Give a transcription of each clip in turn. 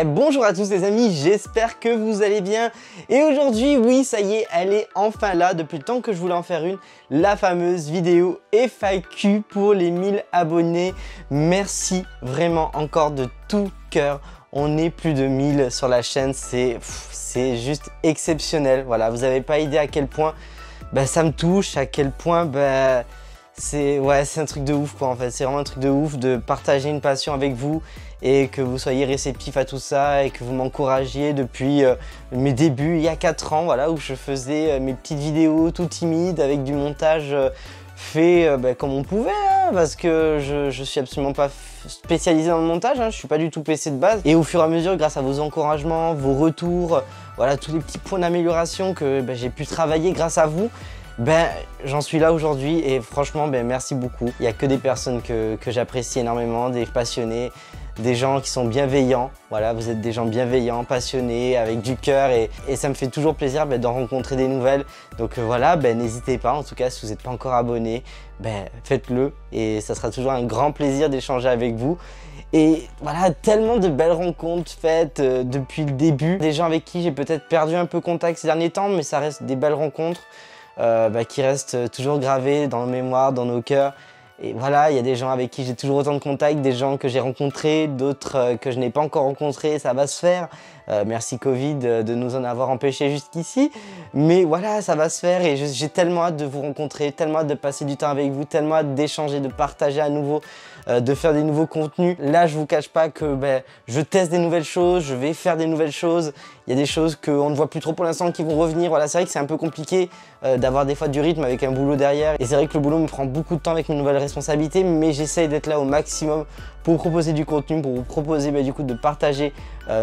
Bonjour à tous les amis, j'espère que vous allez bien. Et aujourd'hui, oui, ça y est, elle est enfin là, depuis le temps que je voulais en faire une, la fameuse vidéo FAQ pour les 1000 abonnés. Merci vraiment encore de tout cœur. On est plus de 1000 sur la chaîne, c'est juste exceptionnel. Voilà, vous n'avez pas idée à quel point ça me touche, à quel point c'est un truc de ouf quoi en fait. C'est vraiment un truc de ouf de partager une passion avec vous et que vous soyez réceptifs à tout ça et que vous m'encouragiez depuis mes débuts il y a 4 ans, voilà, où je faisais mes petites vidéos tout timides avec du montage fait comme on pouvait, hein, parce que je suis absolument pas spécialisé dans le montage, hein, je suis pas du tout PC de base. Et au fur et à mesure, grâce à vos encouragements, vos retours, voilà, tous les petits points d'amélioration que j'ai pu travailler grâce à vous, j'en suis là aujourd'hui et franchement, merci beaucoup. Il n'y a que des personnes que j'apprécie énormément, des passionnés, des gens qui sont bienveillants. Voilà, vous êtes des gens bienveillants, passionnés, avec du cœur et ça me fait toujours plaisir d'en rencontrer des nouvelles. Donc voilà, n'hésitez pas, en tout cas si vous n'êtes pas encore abonné, faites-le et ça sera toujours un grand plaisir d'échanger avec vous. Et voilà, tellement de belles rencontres faites depuis le début. Des gens avec qui j'ai peut-être perdu un peu contact ces derniers temps, mais ça reste des belles rencontres qui restent toujours gravées dans nos mémoires, dans nos cœurs. Et voilà, il y a des gens avec qui j'ai toujours autant de contacts, des gens que j'ai rencontrés, d'autres que je n'ai pas encore rencontrés, ça va se faire. Merci Covid de nous en avoir empêchés jusqu'ici. Mais voilà, ça va se faire et j'ai tellement hâte de vous rencontrer, tellement hâte de passer du temps avec vous, tellement hâte d'échanger, de partager à nouveau, de faire des nouveaux contenus. Là, je vous cache pas que je teste des nouvelles choses, je vais faire des nouvelles choses. Il y a des choses qu'on ne voit plus trop pour l'instant qui vont revenir. Voilà, c'est vrai que c'est un peu compliqué d'avoir des fois du rythme avec un boulot derrière. Et c'est vrai que le boulot me prend beaucoup de temps avec mes nouvelles responsabilités, mais j'essaye d'être là au maximum pour vous proposer du contenu, pour vous proposer du coup de partager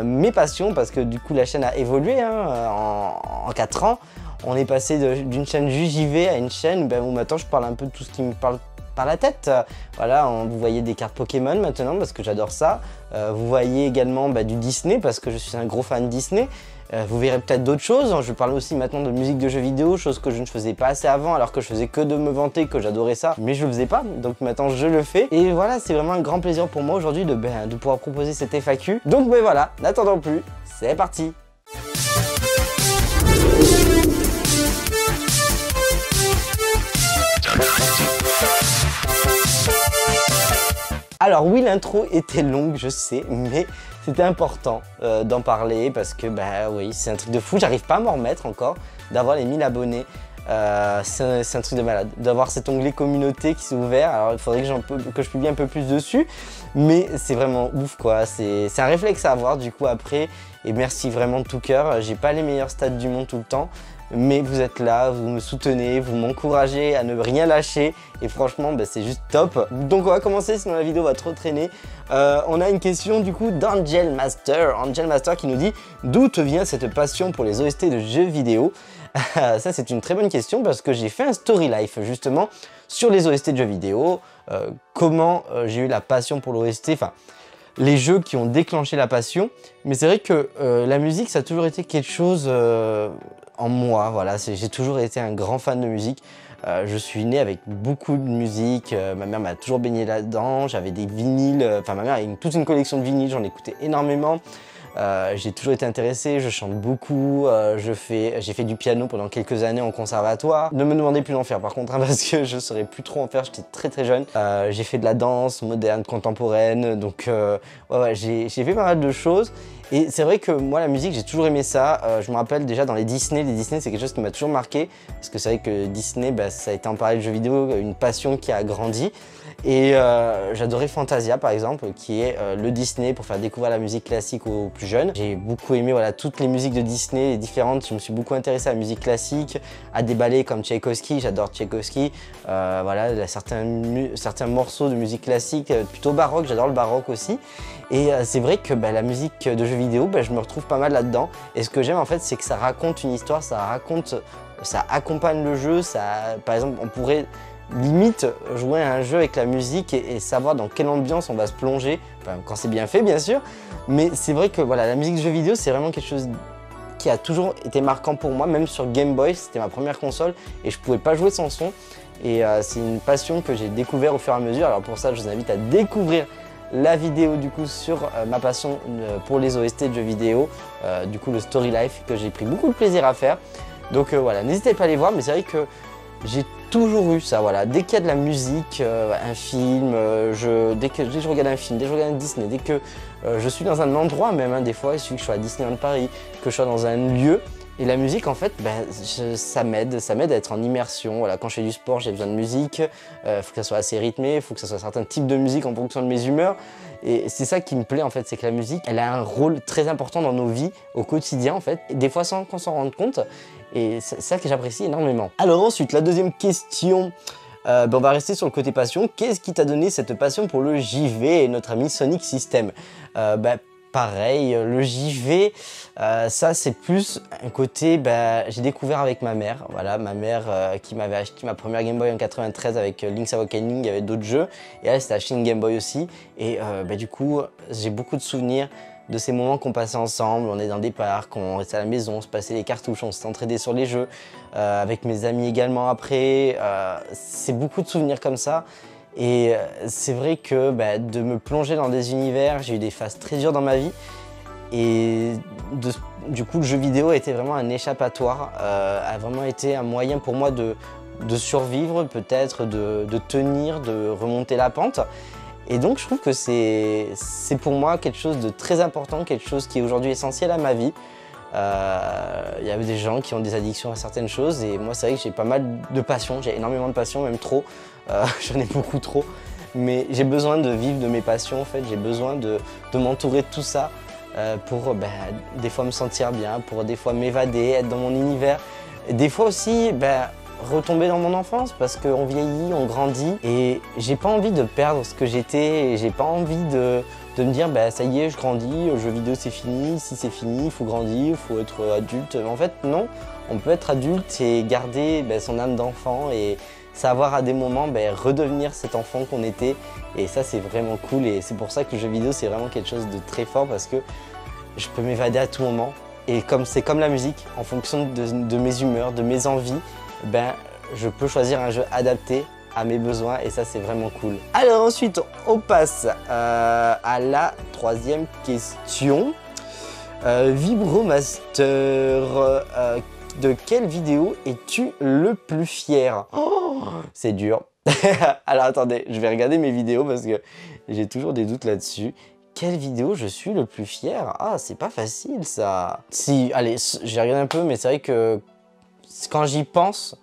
mes passions, parce que du coup la chaîne a évolué en 4 ans. On est passé d'une chaîne JV à une chaîne où maintenant je parle un peu de tout ce qui me parle par la tête. Voilà, vous voyez des cartes Pokémon maintenant parce que j'adore ça. Vous voyez également du Disney parce que je suis un gros fan Disney. Vous verrez peut-être d'autres choses. Je parle aussi maintenant de musique de jeux vidéo, chose que je ne faisais pas assez avant, alors que je faisais que de me vanter que j'adorais ça, mais je le faisais pas, donc maintenant je le fais. Et voilà, c'est vraiment un grand plaisir pour moi aujourd'hui de pouvoir proposer cette FAQ. Donc voilà, n'attendons plus, c'est parti. Alors oui, l'intro était longue, je sais, mais c'était important d'en parler parce que oui, c'est un truc de fou, j'arrive pas à m'en remettre encore d'avoir les 1000 abonnés. C'est un truc de malade, d'avoir cet onglet communauté qui s'est ouvert. Alors il faudrait que je publie un peu plus dessus, mais c'est vraiment ouf quoi, c'est un réflexe à avoir du coup après. Et merci vraiment de tout cœur, j'ai pas les meilleurs stats du monde tout le temps, mais vous êtes là, vous me soutenez, vous m'encouragez à ne rien lâcher et franchement c'est juste top. Donc on va commencer, sinon la vidéo va trop traîner. On a une question du coup d'Angel Master qui nous dit « D'où te vient cette passion pour les OST de jeux vidéo ?» Ça c'est une très bonne question parce que j'ai fait un story life justement sur les OST de jeux vidéo, comment j'ai eu la passion pour l'OST, enfin les jeux qui ont déclenché la passion. Mais c'est vrai que la musique ça a toujours été quelque chose en moi, voilà, j'ai toujours été un grand fan de musique. Je suis né avec beaucoup de musique, ma mère m'a toujours baigné là-dedans, j'avais des vinyles, enfin ma mère a toute une collection de vinyles, j'en écoutais énormément. J'ai toujours été intéressé, je chante beaucoup, j'ai fait du piano pendant quelques années en conservatoire. Ne me demandez plus d'en faire par contre, parce que je ne saurais plus trop en faire, j'étais très jeune. J'ai fait de la danse moderne, contemporaine, donc j'ai fait pas mal de choses. Et c'est vrai que moi la musique j'ai toujours aimé ça, je me rappelle déjà dans les Disney c'est quelque chose qui m'a toujours marqué, parce que c'est vrai que Disney ça a été en parallèle de jeux vidéo, une passion qui a grandi. Et j'adorais Fantasia par exemple, qui est le Disney pour faire découvrir la musique classique aux plus jeunes. J'ai beaucoup aimé toutes les musiques de Disney, les différentes, je me suis beaucoup intéressé à la musique classique, à des ballets comme Tchaïkovski, j'adore Tchaïkovski. Voilà, il y a certains morceaux de musique classique, plutôt baroque, j'adore le baroque aussi. Et c'est vrai que la musique de jeux vidéo, je me retrouve pas mal là-dedans. Et ce que j'aime en fait, c'est que ça raconte une histoire, ça accompagne le jeu. Par exemple, on pourrait limite jouer à un jeu avec la musique et savoir dans quelle ambiance on va se plonger, enfin, quand c'est bien fait bien sûr. Mais c'est vrai que voilà, la musique de jeux vidéo, c'est vraiment quelque chose qui a toujours été marquant pour moi, même sur Game Boy, c'était ma première console et je pouvais pas jouer sans son. Et c'est une passion que j'ai découvert au fur et à mesure. Alors pour ça, je vous invite à découvrir la vidéo du coup sur ma passion pour les OST de jeux vidéo, du coup le Story Life que j'ai pris beaucoup de plaisir à faire. Donc voilà, n'hésitez pas à les voir, mais c'est vrai que j'ai toujours eu ça, voilà. Dès qu'il y a de la musique, un film, dès que je regarde un film, dès que je regarde un Disney, dès que je suis dans un endroit même, hein, des fois il suffit que je sois à Disneyland Paris, que je sois dans un lieu, et la musique en fait, ça m'aide à être en immersion. Voilà, quand je fais du sport, j'ai besoin de musique, faut que ça soit assez rythmé, il faut que ça soit certains types de musique en fonction de mes humeurs. Et c'est ça qui me plaît en fait, c'est que la musique, elle a un rôle très important dans nos vies au quotidien en fait, et des fois sans qu'on s'en rende compte. Et c'est ça que j'apprécie énormément. Alors ensuite, la deuxième question, on va rester sur le côté passion. Qu'est-ce qui t'a donné cette passion pour le JV et notre ami Sonic System? Pareil, le JV, ça c'est plus un côté, j'ai découvert avec ma mère. Voilà, ma mère qui m'avait acheté ma première Game Boy en 93 avec Link's Awakening, il y avait d'autres jeux. Et elle s'était acheté une Game Boy aussi. Et du coup, j'ai beaucoup de souvenirs de ces moments qu'on passait ensemble. On est dans des parcs, on restait à la maison, on se passait les cartouches, on s'est entraîné sur les jeux. Avec mes amis également après. C'est beaucoup de souvenirs comme ça. Et c'est vrai que de me plonger dans des univers, j'ai eu des phases très dures dans ma vie. Et du coup, le jeu vidéo a été vraiment un échappatoire, a vraiment été un moyen pour moi de survivre, peut-être de tenir, de remonter la pente. Et donc, je trouve que c'est pour moi quelque chose de très important, quelque chose qui est aujourd'hui essentiel à ma vie. Il y a des gens qui ont des addictions à certaines choses et moi c'est vrai que j'ai pas mal de passion, j'ai énormément de passion, même trop, j'en ai beaucoup trop, mais j'ai besoin de vivre de mes passions en fait, j'ai besoin de m'entourer de tout ça pour des fois me sentir bien, pour des fois m'évader, être dans mon univers, et des fois aussi retomber dans mon enfance parce qu'on vieillit, on grandit et j'ai pas envie de perdre ce que j'étais et j'ai pas envie de me dire ça y est, je grandis, le jeu vidéo c'est fini, si c'est fini, il faut grandir, il faut être adulte. En fait non, on peut être adulte et garder son âme d'enfant et savoir à des moments redevenir cet enfant qu'on était, et ça c'est vraiment cool. Et c'est pour ça que le jeu vidéo c'est vraiment quelque chose de très fort parce que je peux m'évader à tout moment et c'est comme la musique, en fonction de mes humeurs, de mes envies, je peux choisir un jeu adapté à mes besoins et ça c'est vraiment cool. Alors ensuite on passe à la troisième question. Vibromaster, de quelle vidéo es-tu le plus fier? Oh, c'est dur. Alors attendez, je vais regarder mes vidéos parce que j'ai toujours des doutes là-dessus. Quelle vidéo je suis le plus fier? Ah, c'est pas facile ça. Si, allez, j'ai regardé un peu, mais c'est vrai que quand j'y pense,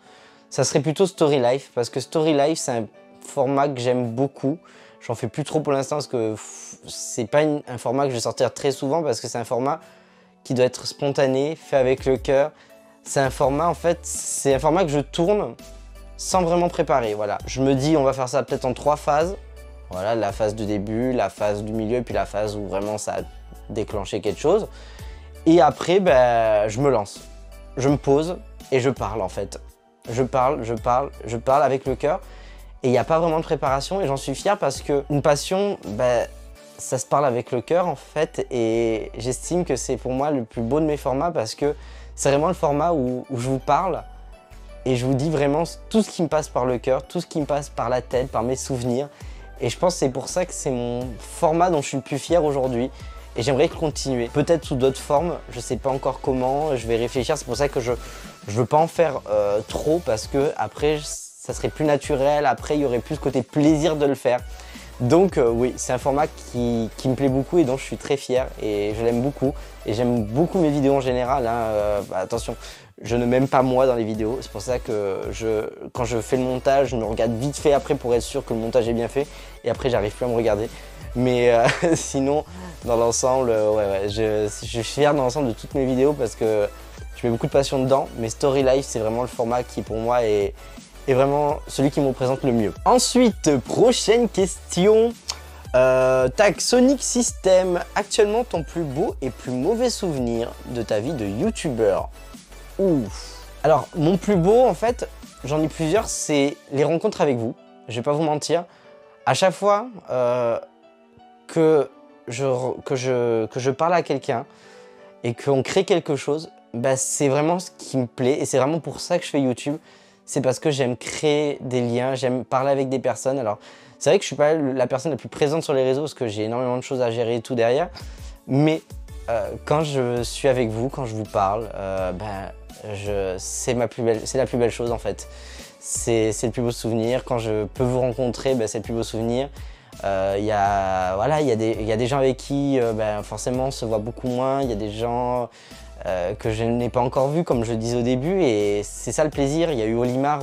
ça serait plutôt Story Life, parce que Story Life, c'est un format que j'aime beaucoup. J'en fais plus trop pour l'instant, parce que c'est pas un format que je vais sortir très souvent, parce que c'est un format qui doit être spontané, fait avec le cœur. C'est un format, en fait, c'est un format que je tourne sans vraiment préparer, voilà. Je me dis, on va faire ça peut-être en 3 phases. Voilà, la phase du début, la phase du milieu, puis la phase où vraiment ça a déclenché quelque chose. Et après, je me lance. Je me pose et je parle, en fait. Je parle avec le cœur et il n'y a pas vraiment de préparation et j'en suis fier parce qu'une passion, ça se parle avec le cœur en fait, et j'estime que c'est pour moi le plus beau de mes formats parce que c'est vraiment le format où je vous parle et je vous dis vraiment tout ce qui me passe par le cœur, tout ce qui me passe par la tête, par mes souvenirs, et je pense que c'est pour ça que c'est mon format dont je suis le plus fier aujourd'hui. Et j'aimerais continuer, peut-être sous d'autres formes, je sais pas encore comment, je vais réfléchir, c'est pour ça que je veux pas en faire trop parce que après ça serait plus naturel, après il y aurait plus ce côté plaisir de le faire. Donc oui, c'est un format qui me plaît beaucoup et dont je suis très fier et je l'aime beaucoup. Et j'aime beaucoup mes vidéos en général, hein. Attention, je ne m'aime pas moi dans les vidéos, c'est pour ça que quand je fais le montage, je me regarde vite fait après pour être sûr que le montage est bien fait et après j'arrive plus à me regarder. Mais sinon, dans l'ensemble, je suis fier dans l'ensemble de toutes mes vidéos parce que je mets beaucoup de passion dedans. Mais Story Life, c'est vraiment le format qui pour moi est vraiment celui qui me représente le mieux. Ensuite, prochaine question. Tac, Sonic System, actuellement ton plus beau et plus mauvais souvenir de ta vie de youtubeur? Ouf. Alors, mon plus beau, en fait, j'en ai plusieurs, c'est les rencontres avec vous. Je vais pas vous mentir. À chaque fois que je parle à quelqu'un et qu'on crée quelque chose, c'est vraiment ce qui me plaît et c'est vraiment pour ça que je fais YouTube. C'est parce que j'aime créer des liens, j'aime parler avec des personnes. Alors, C'est vrai que je suis pas la personne la plus présente sur les réseaux parce que j'ai énormément de choses à gérer et tout derrière. Mais quand je suis avec vous, quand je vous parle, c'est la plus belle chose en fait. C'est le plus beau souvenir. Quand je peux vous rencontrer, c'est le plus beau souvenir. Il y a des gens avec qui forcément on se voit beaucoup moins. Il y a des gens que je n'ai pas encore vus, comme je le disais au début, et c'est ça le plaisir. Il y a eu Olimar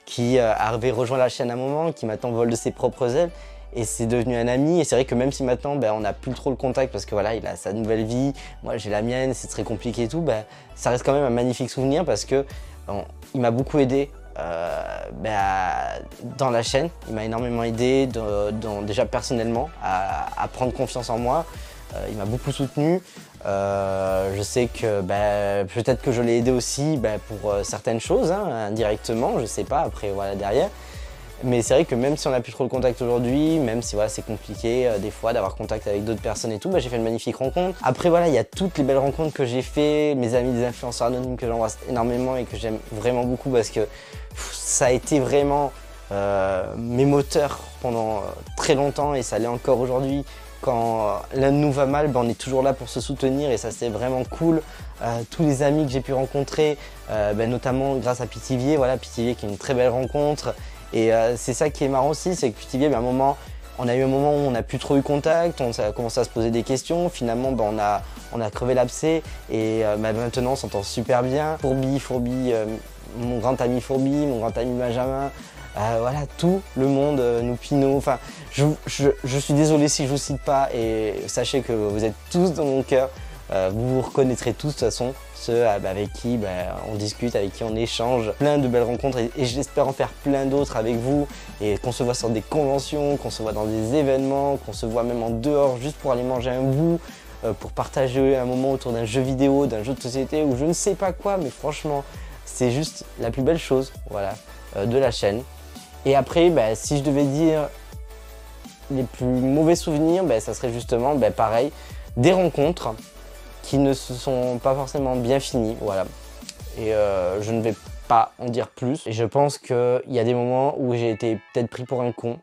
qui avait rejoint la chaîne à un moment, qui maintenant vole de ses propres ailes, et c'est devenu un ami. Et c'est vrai que même si maintenant on n'a plus trop le contact parce que voilà, il a sa nouvelle vie, moi j'ai la mienne, c'est très compliqué et tout, ça reste quand même un magnifique souvenir parce que il m'a beaucoup aidé dans la chaîne. Il m'a énormément aidé déjà personnellement à prendre confiance en moi. Il m'a beaucoup soutenu. Je sais que peut-être que je l'ai aidé aussi pour certaines choses, hein, indirectement, je sais pas, après voilà derrière. Mais c'est vrai que même si on n'a plus trop le contact aujourd'hui, même si voilà, c'est compliqué des fois d'avoir contact avec d'autres personnes et tout, j'ai fait une magnifique rencontre. Après voilà, il y a toutes les belles rencontres que j'ai fait, mes amis des influenceurs anonymes que j'embrasse énormément et que j'aime vraiment beaucoup parce que ça a été vraiment mes moteurs pendant très longtemps et ça l'est encore aujourd'hui. Quand l'un de nous va mal, on est toujours là pour se soutenir et ça c'est vraiment cool. Tous les amis que j'ai pu rencontrer, notamment grâce à Pithiviers, voilà, Pithiviers qui est une très belle rencontre. Et c'est ça qui est marrant aussi, c'est que Pithiviers, on a eu un moment où on n'a plus trop eu contact, on a commencé à se poser des questions, finalement on a crevé l'abcès et maintenant on s'entend super bien. Fourbi, mon grand ami Fourbi, mon grand ami Benjamin, voilà, tout le monde, nous Pinot, enfin, je suis désolé si je vous cite pas et sachez que vous êtes tous dans mon cœur, vous vous reconnaîtrez tous de toute façon, ceux avec qui on discute, avec qui on échange, plein de belles rencontres et j'espère en faire plein d'autres avec vous et qu'on se voit sur des conventions, qu'on se voit dans des événements, qu'on se voit même en dehors juste pour aller manger un bout, pour partager un moment autour d'un jeu vidéo, d'un jeu de société ou je ne sais pas quoi, mais franchement, c'est juste la plus belle chose, voilà, de la chaîne. Et après, si je devais dire les plus mauvais souvenirs, ça serait justement pareil, des rencontres qui ne se sont pas forcément bien finies, voilà. Et je ne vais pas en dire plus. Et je pense qu'il y a des moments où j'ai été peut-être pris pour un con.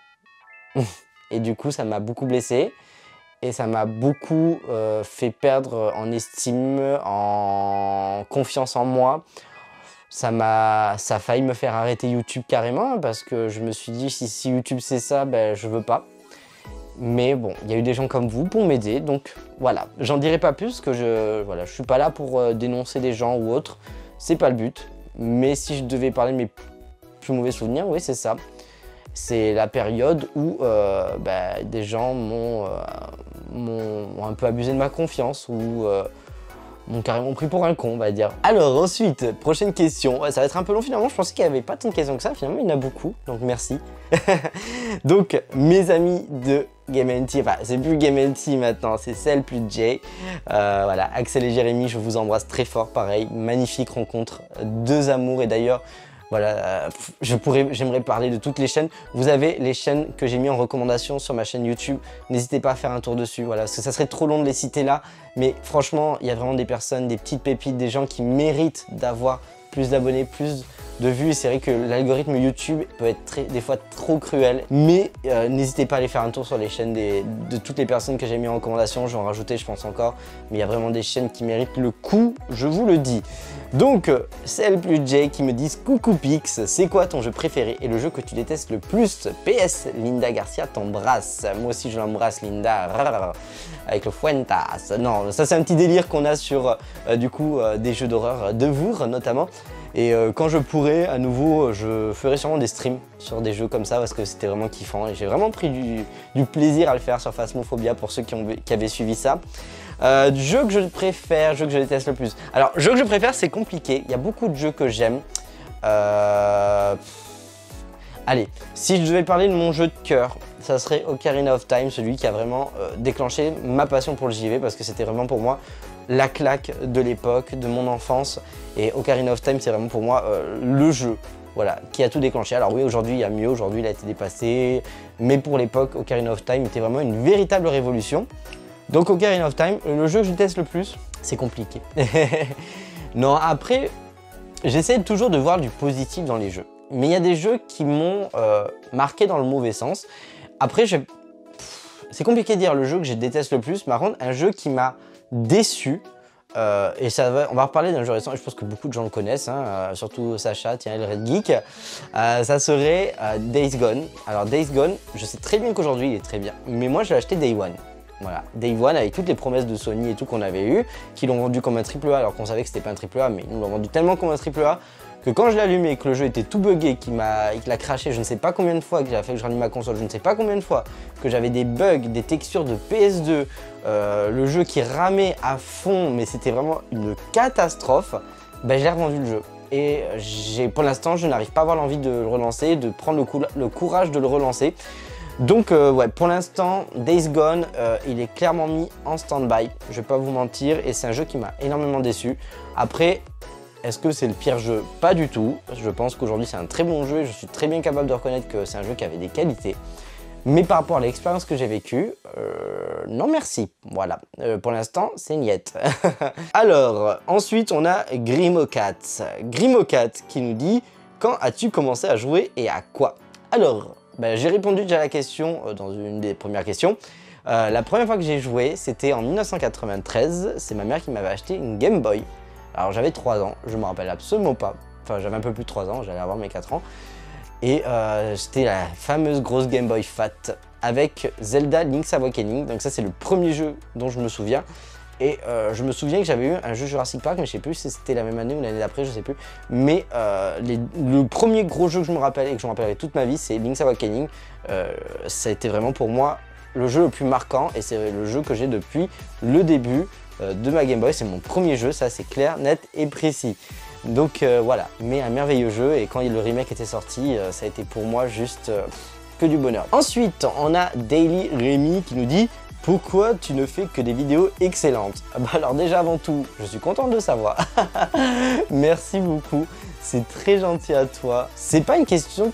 Et du coup, ça m'a beaucoup blessé. Et ça m'a beaucoup fait perdre en estime, en confiance en moi. Ça a failli me faire arrêter YouTube carrément parce que je me suis dit si YouTube c'est ça, je veux pas. Mais bon, il y a eu des gens comme vous pour m'aider, donc voilà. J'en dirai pas plus que je suis pas là pour dénoncer des gens ou autre, c'est pas le but. Mais si je devais parler de mes plus mauvais souvenirs, oui c'est ça. C'est la période où des gens m'ont un peu abusé de ma confiance ou m'ont carrément pris pour un con, on va dire. Alors ensuite, prochaine question. Ouais, ça va être un peu long finalement, je pensais qu'il n'y avait pas tant de questions que ça, finalement il y en a beaucoup, donc merci. Donc mes amis de Game&T, enfin c'est plus Game&T maintenant, c'est Cell plus J. Voilà, Axel et Jérémy, je vous embrasse très fort, pareil, magnifique rencontre, deux amours et d'ailleurs, voilà, j'aimerais parler de toutes les chaînes. Vous avez les chaînes que j'ai mis en recommandation sur ma chaîne YouTube. N'hésitez pas à faire un tour dessus, voilà, parce que ça serait trop long de les citer là. Mais franchement, il y a vraiment des personnes, des petites pépites, des gens qui méritent d'avoir plus d'abonnés, plus de vues. Et c'est vrai que l'algorithme YouTube peut être des fois trop cruel. Mais n'hésitez pas à aller faire un tour sur les chaînes de toutes les personnes que j'ai mis en recommandation. Je vais en rajouter, je pense encore. Mais il y a vraiment des chaînes qui méritent le coup, je vous le dis. Donc, Cell plus J qui me disent coucou Pix, c'est quoi ton jeu préféré et le jeu que tu détestes le plus? PS, Linda Garcia t'embrasse. Moi aussi je l'embrasse Linda, avec le Fuentas. Non, ça c'est un petit délire qu'on a sur du coup des jeux d'horreur de Vour notamment. Et quand je pourrai, à nouveau, je ferai sûrement des streams sur des jeux comme ça parce que c'était vraiment kiffant et j'ai vraiment pris du plaisir à le faire sur Phasmophobia pour ceux qui avaient suivi ça. Jeu que je préfère, jeu que je déteste le plus. Alors, jeu que je préfère, c'est compliqué. Il y a beaucoup de jeux que j'aime. Allez, si je devais parler de mon jeu de cœur, ça serait Ocarina of Time, celui qui a vraiment déclenché ma passion pour le JV parce que c'était vraiment pour moi la claque de l'époque, de mon enfance. Et Ocarina of Time, c'est vraiment pour moi le jeu. Voilà, qui a tout déclenché. Alors oui, aujourd'hui, il y a mieux, aujourd'hui, il a été dépassé. Mais pour l'époque, Ocarina of Time était vraiment une véritable révolution. Donc Ocarina of Time, le jeu que je déteste le plus, c'est compliqué. Non, après, j'essaie toujours de voir du positif dans les jeux. Mais il y a des jeux qui m'ont marqué dans le mauvais sens. Après, c'est compliqué de dire le jeu que je déteste le plus. Par contre, un jeu qui m'a déçu, et on va reparler d'un jeu récent, et je pense que beaucoup de gens le connaissent, hein, surtout Sacha, tiens, le Red Geek, ça serait Days Gone. Alors Days Gone, je sais très bien qu'aujourd'hui il est très bien, mais moi je l'ai acheté Day One. Voilà, Day One avec toutes les promesses de Sony et tout qu'on avait eu, qui l'ont vendu comme un triple A alors qu'on savait que c'était pas un triple A, mais ils nous l'ont vendu tellement comme un triple A que quand je l'ai allumé et que le jeu était tout buggé, qu'il a craché je ne sais pas combien de fois, que j'ai fait que je rallume ma console, je ne sais pas combien de fois, que j'avais des bugs, des textures de PS2, le jeu qui ramait à fond, mais c'était vraiment une catastrophe, ben je l'ai revendu le jeu. Et pour l'instant, je n'arrive pas à avoir l'envie de le relancer, de prendre le courage de le relancer. Donc ouais, pour l'instant, Days Gone, il est clairement mis en stand-by, je vais pas vous mentir, et c'est un jeu qui m'a énormément déçu. Après, est-ce que c'est le pire jeu? Pas du tout. Je pense qu'aujourd'hui c'est un très bon jeu et je suis très bien capable de reconnaître que c'est un jeu qui avait des qualités. Mais par rapport à l'expérience que j'ai vécue, non merci. Voilà, pour l'instant c'est niette. Alors, ensuite on a Grimocat. Grimocat qui nous dit « Quand as-tu commencé à jouer et à quoi ?» Alors, j'ai répondu déjà à la question dans une des premières questions. La première fois que j'ai joué, c'était en 1993. C'est ma mère qui m'avait acheté une Game Boy. Alors j'avais 3 ans, je me rappelle absolument pas. Enfin j'avais un peu plus de 3 ans, j'allais avoir mes 4 ans. Et c'était la fameuse grosse Game Boy Fat avec Zelda Link's Awakening. Donc ça c'est le premier jeu dont je me souviens. Et je me souviens que j'avais eu un jeu Jurassic Park, mais je sais plus si c'était la même année ou l'année d'après, je sais plus. Mais le premier gros jeu que je me rappelle et que je me rappellerai toute ma vie, c'est Link's Awakening. Ça a été vraiment pour moi le jeu le plus marquant et c'est le jeu que j'ai depuis le début de ma Game Boy. C'est mon premier jeu, ça c'est clair, net et précis. Donc voilà, mais un merveilleux jeu et quand le remake était sorti, ça a été pour moi juste que du bonheur. Ensuite, on a Daily Rémi qui nous dit « Pourquoi tu ne fais que des vidéos excellentes ?» Alors déjà avant tout, je suis content de le savoir. Merci beaucoup, c'est très gentil à toi. C'est pas une question...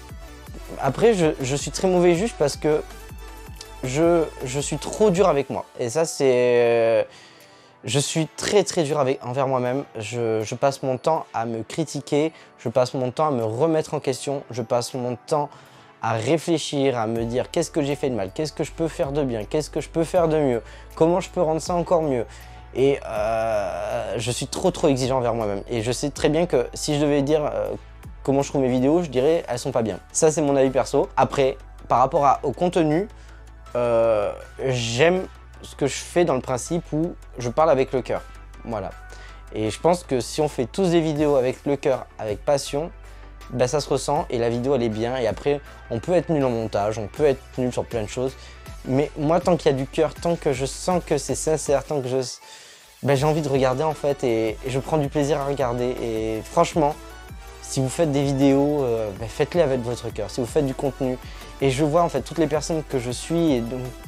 Après, je suis très mauvais juge parce que je suis trop dur avec moi. Et ça c'est... Je suis très dur envers moi-même, je passe mon temps à me critiquer, je passe mon temps à me remettre en question, je passe mon temps à réfléchir, à me dire qu'est-ce que j'ai fait de mal, qu'est-ce que je peux faire de bien, qu'est-ce que je peux faire de mieux, comment je peux rendre ça encore mieux. Et je suis trop exigeant envers moi-même. Et je sais très bien que si je devais dire comment je trouve mes vidéos, je dirais elles sont pas bien. Ça c'est mon avis perso. Après, par rapport au contenu, j'aime ce que je fais dans le principe où je parle avec le cœur, voilà. Et je pense que si on fait tous des vidéos avec le cœur, avec passion, ça se ressent et la vidéo elle est bien. Et après, on peut être nul en montage, on peut être nul sur plein de choses, mais moi tant qu'il y a du cœur, tant que je sens que c'est sincère, tant que j'ai envie de regarder en fait et je prends du plaisir à regarder. Et franchement, si vous faites des vidéos, faites-les avec votre cœur. Si vous faites du contenu, et je vois en fait toutes les personnes que je suis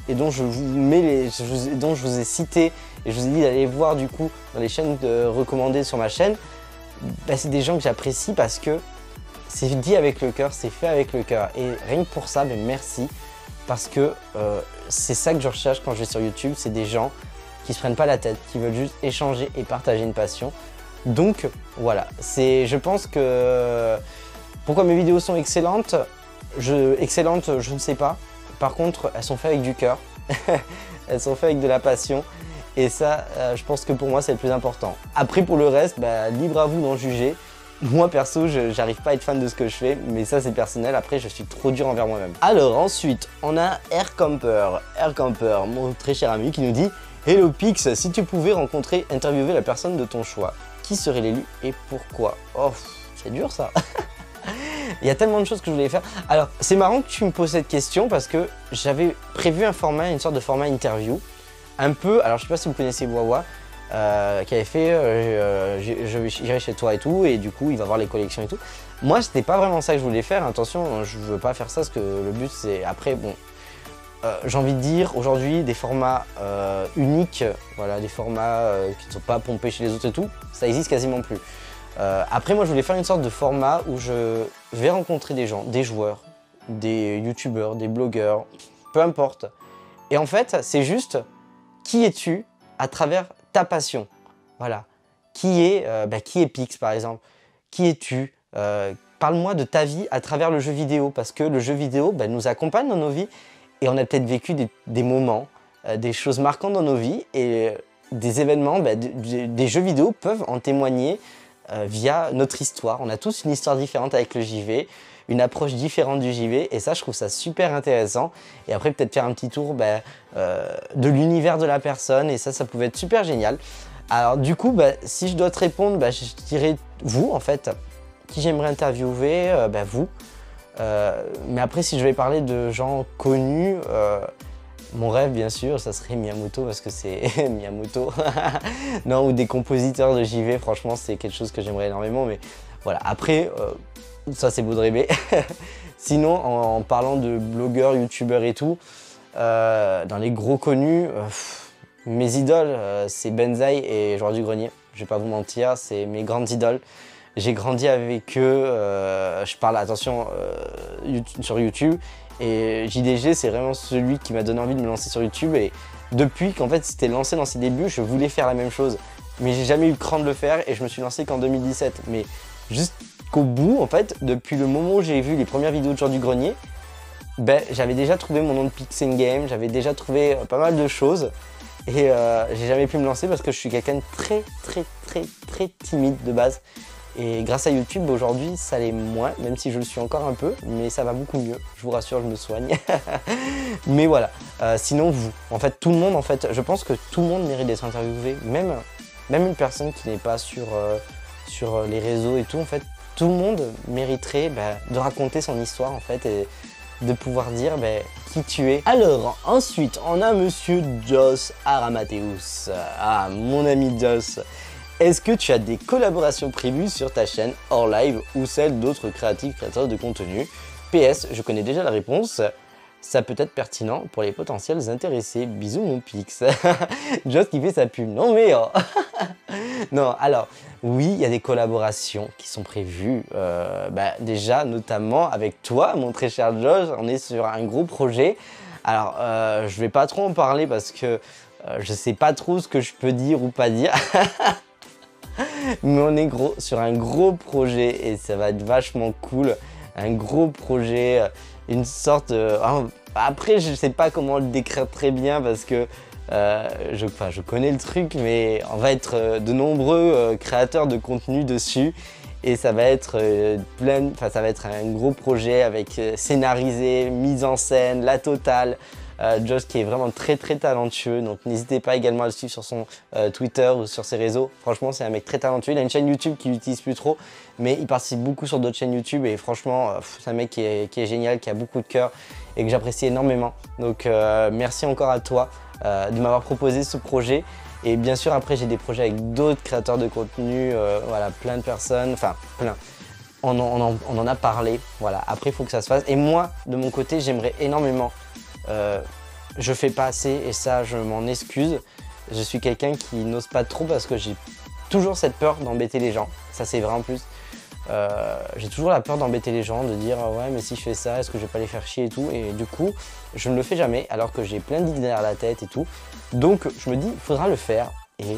et dont je vous mets dont je vous ai cité et je vous ai dit d'aller voir du coup dans les chaînes recommandées sur ma chaîne, c'est des gens que j'apprécie parce que c'est dit avec le cœur, c'est fait avec le cœur. Et rien que pour ça, merci parce que c'est ça que je recherche quand je vais sur YouTube, c'est des gens qui se prennent pas la tête, qui veulent juste échanger et partager une passion. Donc voilà, je pense que pourquoi mes vidéos sont excellentes, excellentes, je ne sais pas. Par contre, elles sont faites avec du cœur, elles sont faites avec de la passion. Et ça, je pense que pour moi, c'est le plus important. Après, pour le reste, libre à vous d'en juger. Moi, perso, j'arrive pas à être fan de ce que je fais, mais ça, c'est personnel. Après, je suis trop dur envers moi-même. Alors, ensuite, on a Aircamper, mon très cher ami, qui nous dit « Hello Pix, si tu pouvais interviewer la personne de ton choix, qui serait l'élu et pourquoi ?» Oh, c'est dur ça. Il y a tellement de choses que je voulais faire. Alors, c'est marrant que tu me poses cette question parce que j'avais prévu une sorte de format interview. Un peu, alors je sais pas si vous connaissez Wawa, qui avait fait j'irai chez toi et tout, et du coup il va voir les collections et tout. Moi, c'était pas vraiment ça que je voulais faire. Attention, je veux pas faire ça parce que le but c'est après, bon, j'ai envie de dire aujourd'hui des formats uniques, voilà, des formats qui ne sont pas pompés chez les autres et tout, ça existe quasiment plus. Après, moi je voulais faire une sorte de format où je vais rencontrer des gens, des joueurs, des youtubeurs, des blogueurs, peu importe. Et en fait, c'est juste qui es-tu à travers ta passion. Voilà. Qui est Pix par exemple? Qui es-tu? parle-moi de ta vie à travers le jeu vidéo, parce que le jeu vidéo nous accompagne dans nos vies et on a peut-être vécu des moments, des choses marquantes dans nos vies et des événements, des jeux vidéo peuvent en témoigner via notre histoire. On a tous une histoire différente avec le JV, une approche différente du JV et ça, je trouve ça super intéressant. Et après, peut-être faire un petit tour de l'univers de la personne et ça pouvait être super génial. Alors du coup, si je dois te répondre, je dirais vous en fait. Qui j'aimerais interviewer, vous. Mais après, si je vais parler de gens connus, mon rêve, bien sûr, ça serait Miyamoto, parce que c'est Miyamoto. Non, ou des compositeurs de JV, franchement, c'est quelque chose que j'aimerais énormément. Mais voilà, après, ça, c'est beau de rêver. Sinon, en parlant de blogueurs, youtubeurs et tout, dans les gros connus, mes idoles, c'est Benzaï et Joueur du Grenier. Je vais pas vous mentir, c'est mes grandes idoles. J'ai grandi avec eux, je parle, attention, sur YouTube. Et JDG, c'est vraiment celui qui m'a donné envie de me lancer sur YouTube. Et depuis qu'en fait, c'était lancé dans ses débuts, je voulais faire la même chose. Mais j'ai jamais eu le cran de le faire et je me suis lancé qu'en 2017. Mais jusqu'au bout, en fait, depuis le moment où j'ai vu les premières vidéos de Joueur du Grenier, j'avais déjà trouvé mon nom de Pixel Game, j'avais déjà trouvé pas mal de choses. Et j'ai jamais pu me lancer parce que je suis quelqu'un de très timide de base. Et grâce à YouTube, aujourd'hui, ça l'est moins, même si je le suis encore un peu, mais ça va beaucoup mieux. Je vous rassure, je me soigne. Mais voilà. Sinon, vous. En fait, tout le monde, je pense que tout le monde mérite d'être interviewé. Même une personne qui n'est pas sur les réseaux et tout, en fait, tout le monde mériterait de raconter son histoire, en fait, et de pouvoir dire qui tu es. Alors, ensuite, on a monsieur Joss Aramateus. Ah, mon ami Joss. Est-ce que tu as des collaborations prévues sur ta chaîne hors live ou celle d'autres créateurs de contenu? PS, je connais déjà la réponse. Ça peut être pertinent pour les potentiels intéressés. Bisous mon Pix. Joss qui fait sa pub. Non mais oh. Non, alors, oui, il y a des collaborations qui sont prévues. Déjà, notamment avec toi, mon très cher Joss. On est sur un gros projet. Alors, je vais pas trop en parler parce que je sais pas trop ce que je peux dire ou pas dire. Mais on est sur un gros projet et ça va être vachement cool. Un gros projet, une sorte... après, je sais pas comment le décrire très bien parce que je connais le truc, mais on va être de nombreux créateurs de contenu dessus. Et ça va être ça va être un gros projet avec scénarisé, mise en scène, la totale. Joss qui est vraiment très talentueux, donc n'hésitez pas également à le suivre sur son Twitter ou sur ses réseaux. Franchement, c'est un mec très talentueux. Il a une chaîne YouTube qu'il n'utilise plus trop, mais il participe beaucoup sur d'autres chaînes YouTube et franchement, c'est un mec qui est génial, qui a beaucoup de cœur et que j'apprécie énormément. Donc merci encore à toi de m'avoir proposé ce projet. Et bien sûr, après, j'ai des projets avec d'autres créateurs de contenu, voilà, plein de personnes, enfin plein. On en a parlé, voilà. Après, il faut que ça se fasse. Et moi, de mon côté, j'aimerais énormément. Je fais pas assez et ça, je m'en excuse. Je suis quelqu'un qui n'ose pas trop parce que j'ai toujours cette peur d'embêter les gens. Ça, c'est vrai en plus. J'ai toujours la peur d'embêter les gens, de dire ouais, mais si je fais ça, est-ce que je vais pas les faire chier et tout. Et du coup, je ne le fais jamais alors que j'ai plein d'idées derrière la tête et tout. Donc, je me dis, il faudra le faire. Et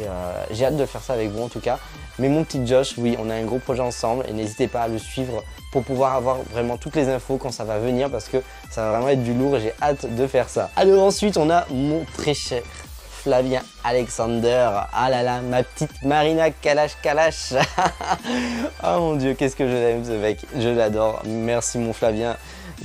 j'ai hâte de faire ça avec vous en tout cas. Mais mon petit Josh, oui, on a un gros projet ensemble et n'hésitez pas à le suivre pour pouvoir avoir vraiment toutes les infos quand ça va venir parce que ça va vraiment être du lourd et j'ai hâte de faire ça. Alors ensuite, on a mon très cher Flavien Alexander. Ah là là, ma petite Marina Kalash. Oh mon Dieu, qu'est-ce que je l'aime ce mec, je l'adore. Merci mon Flavien.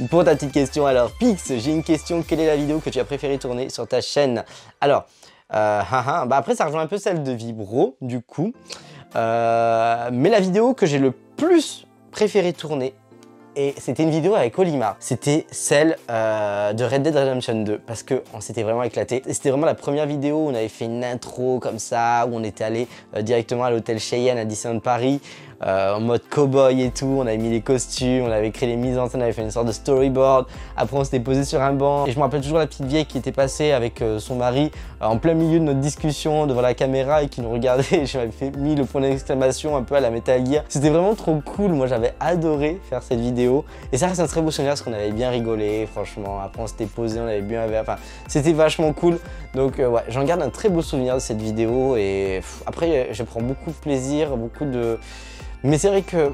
Pour ta petite question, alors Pix, j'ai une question. Quelle est la vidéo que tu as préféré tourner sur ta chaîne? Alors, après ça rejoint un peu celle de Vibro du coup. Mais la vidéo que j'ai le plus préféré tourner, et c'était une vidéo avec Olimar, c'était celle de Red Dead Redemption 2 parce qu'on s'était vraiment éclaté. C'était vraiment la première vidéo où on avait fait une intro comme ça, où on était allé directement à l'hôtel Cheyenne à Disneyland Paris, en mode cowboy et tout. On avait mis les costumes, on avait créé les mises en scène, on avait fait une sorte de storyboard. Après on s'était posé sur un banc et je me rappelle toujours la petite vieille qui était passée avec son mari en plein milieu de notre discussion devant la caméra et qui nous regardait. Je m'avais mis le point d'exclamation un peu à la Metal Gear. C'était vraiment trop cool, moi j'avais adoré faire cette vidéo et ça reste un très beau souvenir parce qu'on avait bien rigolé franchement. Après on s'était posé, on avait bu un verre, enfin c'était vachement cool. Donc ouais, j'en garde un très beau souvenir de cette vidéo et après je prends beaucoup de plaisir, mais c'est vrai que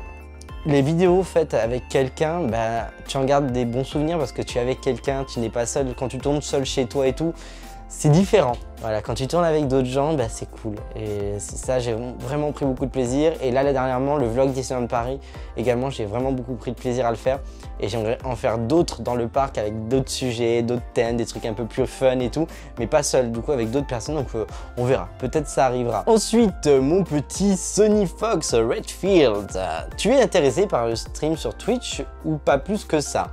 les vidéos faites avec quelqu'un, bah, tu en gardes des bons souvenirs parce que tu es avec quelqu'un, tu n'es pas seul. Quand tu tournes seul chez toi et tout, c'est différent. Voilà, quand tu tournes avec d'autres gens, bah, c'est cool. Et ça, j'ai vraiment pris beaucoup de plaisir. Et là, dernièrement, le vlog Disneyland Paris, également, j'ai vraiment beaucoup pris de plaisir à le faire. Et j'aimerais en faire d'autres dans le parc avec d'autres sujets, d'autres thèmes, des trucs un peu plus fun et tout. Mais pas seul, du coup, avec d'autres personnes. Donc, on verra. Peut-être ça arrivera. Ensuite, mon petit Sonny Fox Redfield. Tu es intéressé par le stream sur Twitch ou pas plus que ça?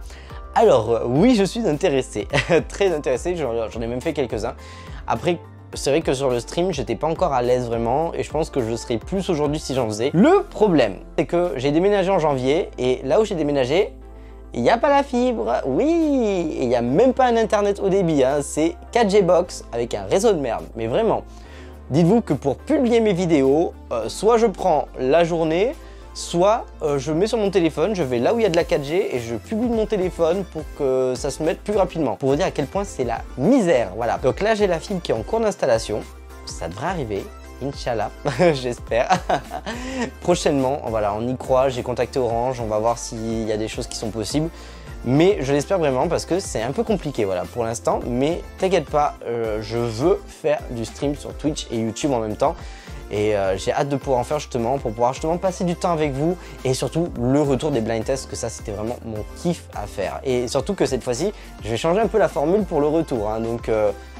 Alors, oui, je suis intéressé, très intéressé, j'en ai même fait quelques-uns. Après, c'est vrai que sur le stream, j'étais pas encore à l'aise vraiment et je pense que je serais plus aujourd'hui si j'en faisais. Le problème, c'est que j'ai déménagé en janvier et là où j'ai déménagé, il n'y a pas la fibre, oui, et il n'y a même pas un internet haut débit, hein. C'est 4G box avec un réseau de merde, mais vraiment. Dites-vous que pour publier mes vidéos, soit je prends la journée, soit je mets sur mon téléphone, je vais là où il y a de la 4G et je publie de mon téléphone pour que ça se mette plus rapidement. Pour vous dire à quel point c'est la misère, voilà. Donc là j'ai la fibre qui est en cours d'installation, ça devrait arriver, Inch'Allah, j'espère. Prochainement, voilà, on y croit, j'ai contacté Orange, on va voir s'il y a des choses qui sont possibles. Mais je l'espère vraiment parce que c'est un peu compliqué voilà, pour l'instant. Mais t'inquiète pas, je veux faire du stream sur Twitch et YouTube en même temps. Et j'ai hâte de pouvoir en faire justement pour pouvoir justement passer du temps avec vous et surtout le retour des blind tests, que ça c'était vraiment mon kiff à faire. Et surtout que cette fois-ci, je vais changer un peu la formule pour le retour, hein, donc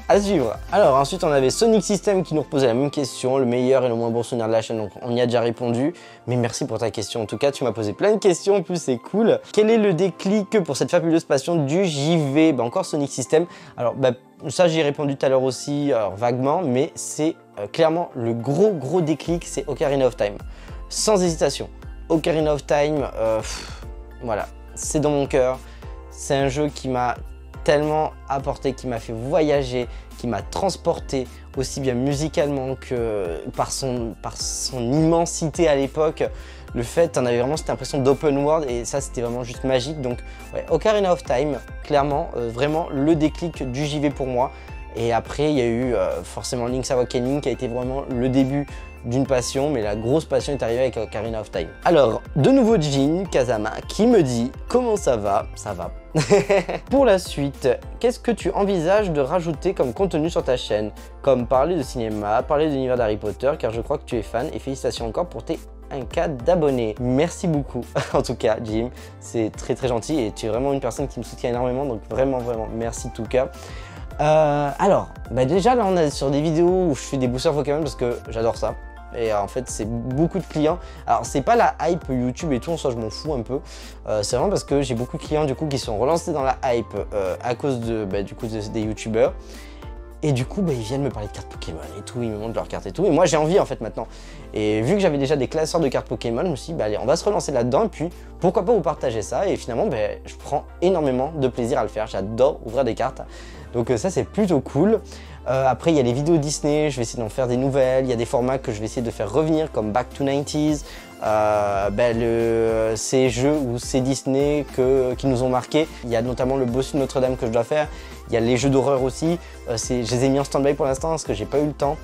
à suivre. Alors ensuite on avait Sonic System qui nous reposait la même question, le meilleur et le moins bon souvenir de la chaîne, donc on y a déjà répondu. Mais merci pour ta question, en tout cas tu m'as posé plein de questions, en plus c'est cool. Quel est le déclic pour cette fabuleuse passion du JV? Bah encore Sonic System. Alors bah, ça j'y ai répondu tout à l'heure aussi, vaguement, mais c'est clairement le gros déclic, c'est Ocarina of Time. Sans hésitation, Ocarina of Time, voilà, c'est dans mon cœur. C'est un jeu qui m'a tellement apporté, qui m'a fait voyager, qui m'a transporté aussi bien musicalement que par son immensité à l'époque. Le fait, on avait vraiment cette impression d'open world et ça c'était vraiment juste magique. Donc ouais, Ocarina of Time, clairement, vraiment le déclic du JV pour moi. Et après il y a eu forcément Link's Awakening qui a été vraiment le début d'une passion, mais la grosse passion est arrivée avec Ocarina of Time. Alors, de nouveau Jin Kazama qui me dit « Comment ça va ?» Ça va. Pour la suite, qu'est-ce que tu envisages de rajouter comme contenu sur ta chaîne? Comme parler de cinéma, parler de l'univers d'Harry Potter, car je crois que tu es fan, et félicitations encore pour tes 1K d'abonnés. Merci beaucoup, en tout cas, Jim. C'est très gentil et tu es vraiment une personne qui me soutient énormément, donc vraiment merci en tout cas. Alors, bah déjà là on est sur des vidéos où je fais des boosters Pokémon parce que j'adore ça. Et en fait c'est beaucoup de clients. Alors c'est pas la hype YouTube et tout, en soi je m'en fous un peu. C'est vraiment parce que j'ai beaucoup de clients du coup qui sont relancés dans la hype à cause de, des youtubeurs. Et du coup, ils viennent me parler de cartes Pokémon et tout, ils me montrent leurs cartes et tout. Et moi, j'ai envie en fait maintenant. Et vu que j'avais déjà des classeurs de cartes Pokémon, je me suis dit, allez, on va se relancer là-dedans. Et puis, pourquoi pas vous partager ça? Et finalement, je prends énormément de plaisir à le faire. J'adore ouvrir des cartes. Donc ça, c'est plutôt cool. Après, il y a les vidéos Disney. Je vais essayer d'en faire des nouvelles. Il y a des formats que je vais essayer de faire revenir, comme Back to 90s. Ces jeux ou ces Disney qui nous ont marqué. Il y a notamment le Bossu de Notre-Dame que je dois faire. Il y a les jeux d'horreur aussi. Je les ai mis en stand-by pour l'instant parce que j'ai pas eu le temps.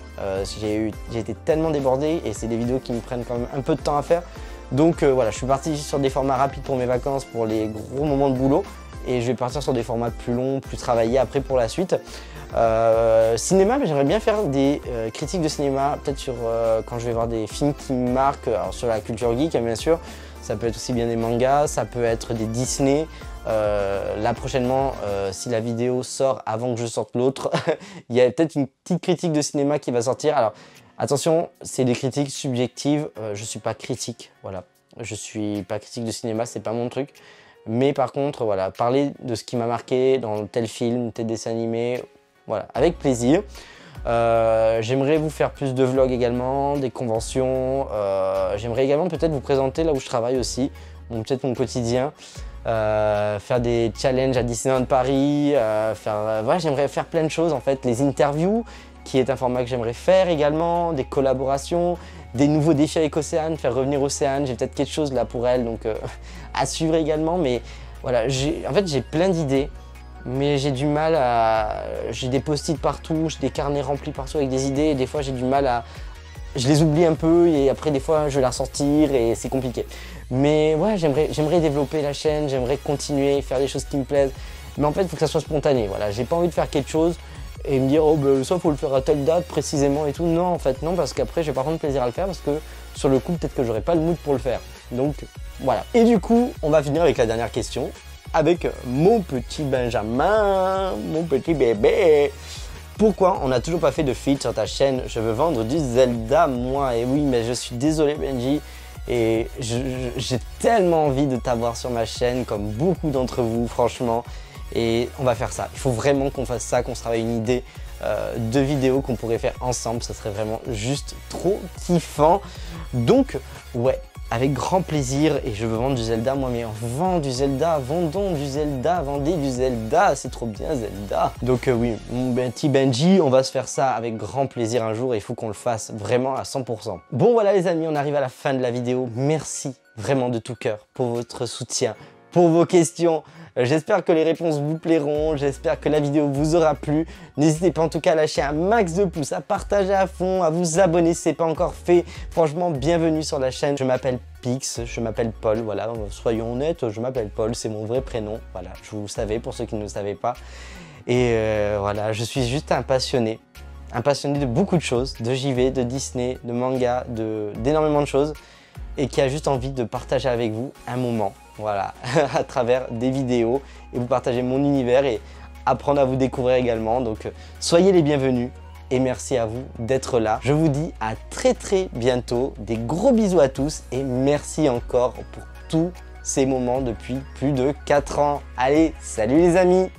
J'ai été tellement débordé et c'est des vidéos qui me prennent quand même un peu de temps à faire. Donc voilà, je suis parti sur des formats rapides pour mes vacances, pour les gros moments de boulot. Et je vais partir sur des formats plus longs, plus travaillés après pour la suite. Cinéma, j'aimerais bien faire des critiques de cinéma, peut-être sur quand je vais voir des films qui me marquent, alors sur la culture geek bien sûr, ça peut être aussi bien des mangas, ça peut être des Disney. Là prochainement, si la vidéo sort avant que je sorte l'autre, il y a peut-être une petite critique de cinéma qui va sortir. Alors attention, c'est des critiques subjectives, je suis pas critique, voilà. Je suis pas critique de cinéma, c'est pas mon truc. Mais par contre, voilà, parler de ce qui m'a marqué dans tel film, tel dessin animé, voilà, avec plaisir. J'aimerais vous faire plus de vlogs également, des conventions. J'aimerais également peut-être vous présenter là où je travaille aussi, peut-être mon quotidien. Faire des challenges à Disneyland Paris, voilà, j'aimerais faire plein de choses en fait, les interviews qui est un format que j'aimerais faire également, des collaborations, des nouveaux défis avec Océane, faire revenir Océane, j'ai peut-être quelque chose là pour elle, donc à suivre également, mais voilà, en fait j'ai plein d'idées, mais j'ai du mal à... J'ai des post-it partout, j'ai des carnets remplis partout avec des idées, et des fois j'ai du mal à je les oublie un peu et après des fois je vais la ressortir et c'est compliqué. Mais ouais, j'aimerais développer la chaîne, j'aimerais continuer, faire des choses qui me plaisent. Mais en fait, il faut que ça soit spontané. Voilà, j'ai pas envie de faire quelque chose et me dire oh ben ça faut le faire à telle date précisément et tout. Non, en fait non, parce qu'après je vais pas prendre plaisir à le faire parce que sur le coup peut-être que j'aurai pas le mood pour le faire. Donc voilà. Et du coup, on va finir avec la dernière question avec mon petit Benjamin, mon petit bébé. Pourquoi on n'a toujours pas fait de feed sur ta chaîne? Je veux vendre du Zelda, moi. Et oui, mais je suis désolé, Benji. Et j'ai tellement envie de t'avoir sur ma chaîne, comme beaucoup d'entre vous, franchement. Et on va faire ça. Il faut vraiment qu'on fasse ça, qu'on se travaille une idée de vidéo qu'on pourrait faire ensemble. Ça serait vraiment juste trop kiffant. Donc, ouais. Avec grand plaisir, et je veux vendre du Zelda, moi, mais vends du Zelda, vendons du Zelda, vendez du Zelda, c'est trop bien Zelda. Donc oui, mon petit Benji, on va se faire ça avec grand plaisir un jour, et il faut qu'on le fasse vraiment à 100%. Bon voilà les amis, on arrive à la fin de la vidéo, merci vraiment de tout cœur pour votre soutien, pour vos questions. J'espère que les réponses vous plairont, j'espère que la vidéo vous aura plu. N'hésitez pas en tout cas à lâcher un max de pouces, à partager à fond, à vous abonner si ce n'est pas encore fait. Franchement, bienvenue sur la chaîne. Je m'appelle Pix, je m'appelle Paul, voilà, soyons honnêtes, je m'appelle Paul, c'est mon vrai prénom. Voilà, je vous le savais pour ceux qui ne le savaient pas. Et voilà, je suis juste un passionné de beaucoup de choses, de JV, de Disney, de manga, d'énormément de choses. Et qui a juste envie de partager avec vous un moment, voilà, à travers des vidéos et vous partager mon univers et apprendre à vous découvrir également. Donc soyez les bienvenus et merci à vous d'être là. Je vous dis à très bientôt, des gros bisous à tous et merci encore pour tous ces moments depuis plus de 4 ans. Allez, salut les amis!